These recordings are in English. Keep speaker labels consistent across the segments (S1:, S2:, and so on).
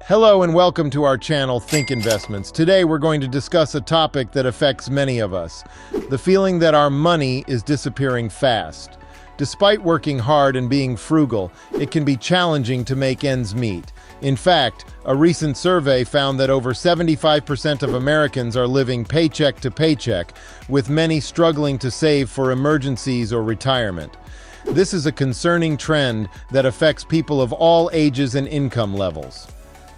S1: Hello and welcome to our channel, Think Investments. Today we're going to discuss a topic that affects many of us, the feeling that our money is disappearing fast. Despite working hard and being frugal, it can be challenging to make ends meet. In fact, a recent survey found that over 75% of Americans are living paycheck to paycheck, with many struggling to save for emergencies or retirement. This is a concerning trend that affects people of all ages and income levels.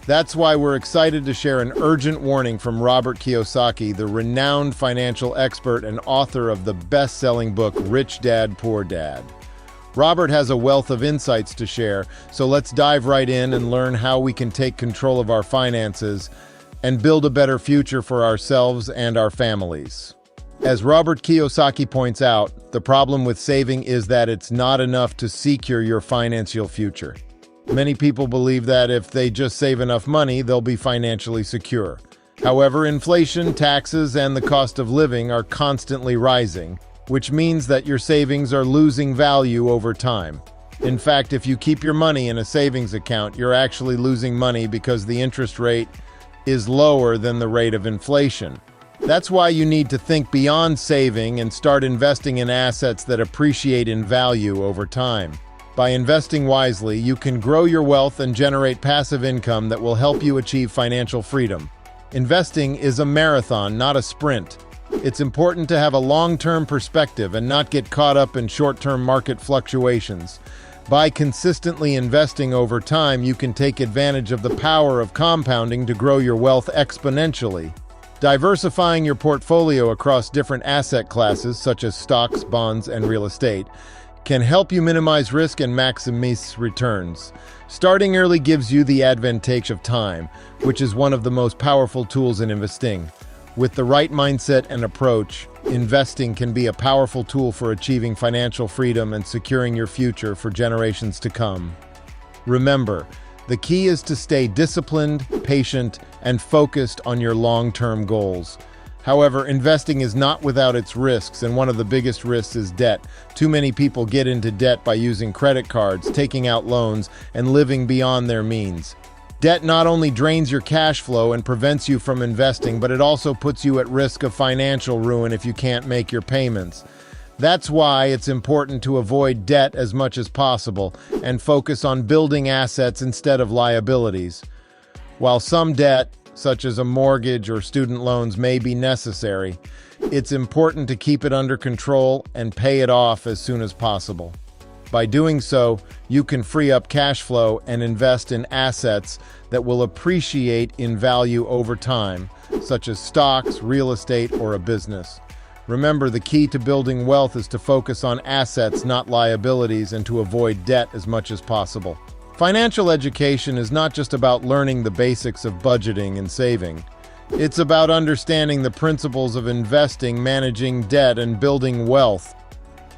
S1: That's why we're excited to share an urgent warning from Robert Kiyosaki, the renowned financial expert and author of the best-selling book, Rich Dad, Poor Dad. Robert has a wealth of insights to share, so let's dive right in and learn how we can take control of our finances and build a better future for ourselves and our families. As Robert Kiyosaki points out, the problem with saving is that it's not enough to secure your financial future. Many people believe that if they just save enough money, they'll be financially secure. However, inflation, taxes, and the cost of living are constantly rising, which means that your savings are losing value over time. In fact, if you keep your money in a savings account, you're actually losing money because the interest rate is lower than the rate of inflation. That's why you need to think beyond saving and start investing in assets that appreciate in value over time. By investing wisely, you can grow your wealth and generate passive income that will help you achieve financial freedom. Investing is a marathon, not a sprint. It's important to have a long-term perspective and not get caught up in short-term market fluctuations. By consistently investing over time, you can take advantage of the power of compounding to grow your wealth exponentially. Diversifying your portfolio across different asset classes, such as stocks, bonds, and real estate, can help you minimize risk and maximize returns. Starting early gives you the advantage of time, which is one of the most powerful tools in investing. With the right mindset and approach, investing can be a powerful tool for achieving financial freedom and securing your future for generations to come. Remember, the key is to stay disciplined, patient, and focused on your long-term goals. However, investing is not without its risks, and one of the biggest risks is debt. Too many people get into debt by using credit cards, taking out loans, and living beyond their means. Debt not only drains your cash flow and prevents you from investing, but it also puts you at risk of financial ruin if you can't make your payments. That's why it's important to avoid debt as much as possible and focus on building assets instead of liabilities. While some debt, such as a mortgage or student loans, may be necessary, it's important to keep it under control and pay it off as soon as possible. By doing so, you can free up cash flow and invest in assets that will appreciate in value over time, such as stocks, real estate, or a business. Remember, the key to building wealth is to focus on assets, not liabilities, and to avoid debt as much as possible. Financial education is not just about learning the basics of budgeting and saving. It's about understanding the principles of investing, managing debt, and building wealth.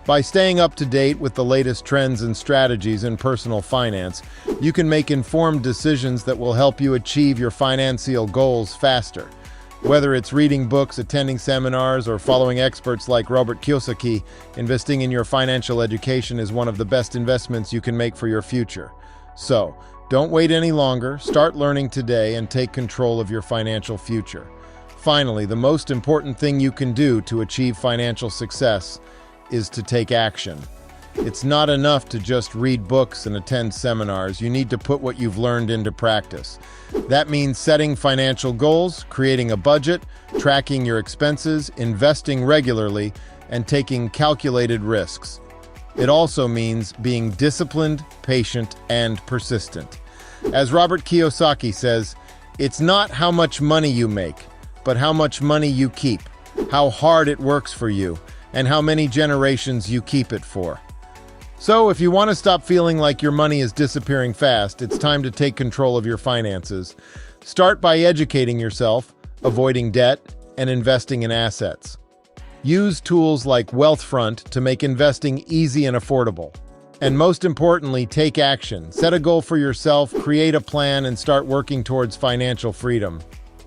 S1: By staying up to date with the latest trends and strategies in personal finance, you can make informed decisions that will help you achieve your financial goals faster. Whether it's reading books, attending seminars, or following experts like Robert Kiyosaki, investing in your financial education is one of the best investments you can make for your future. So, don't wait any longer, start learning today and take control of your financial future. Finally, the most important thing you can do to achieve financial success is to take action. It's not enough to just read books and attend seminars. You need to put what you've learned into practice. That means setting financial goals, creating a budget, tracking your expenses, investing regularly, and taking calculated risks. It also means being disciplined, patient, and persistent. As Robert Kiyosaki says, it's not how much money you make, but how much money you keep, how hard it works for you, and how many generations you keep it for. So, if you want to stop feeling like your money is disappearing fast, it's time to take control of your finances. Start by educating yourself, avoiding debt, and investing in assets. Use tools like Wealthfront to make investing easy and affordable. And most importantly, take action. Set a goal for yourself, create a plan, and start working towards financial freedom.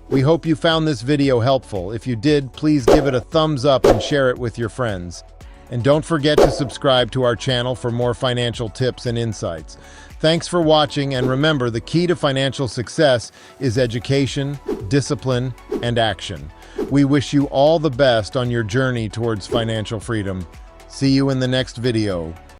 S1: We hope you found this video helpful. If you did, please give it a thumbs up and share it with your friends. And don't forget to subscribe to our channel for more financial tips and insights. Thanks for watching, and remember, the key to financial success is education, discipline, and action. We wish you all the best on your journey towards financial freedom. See you in the next video.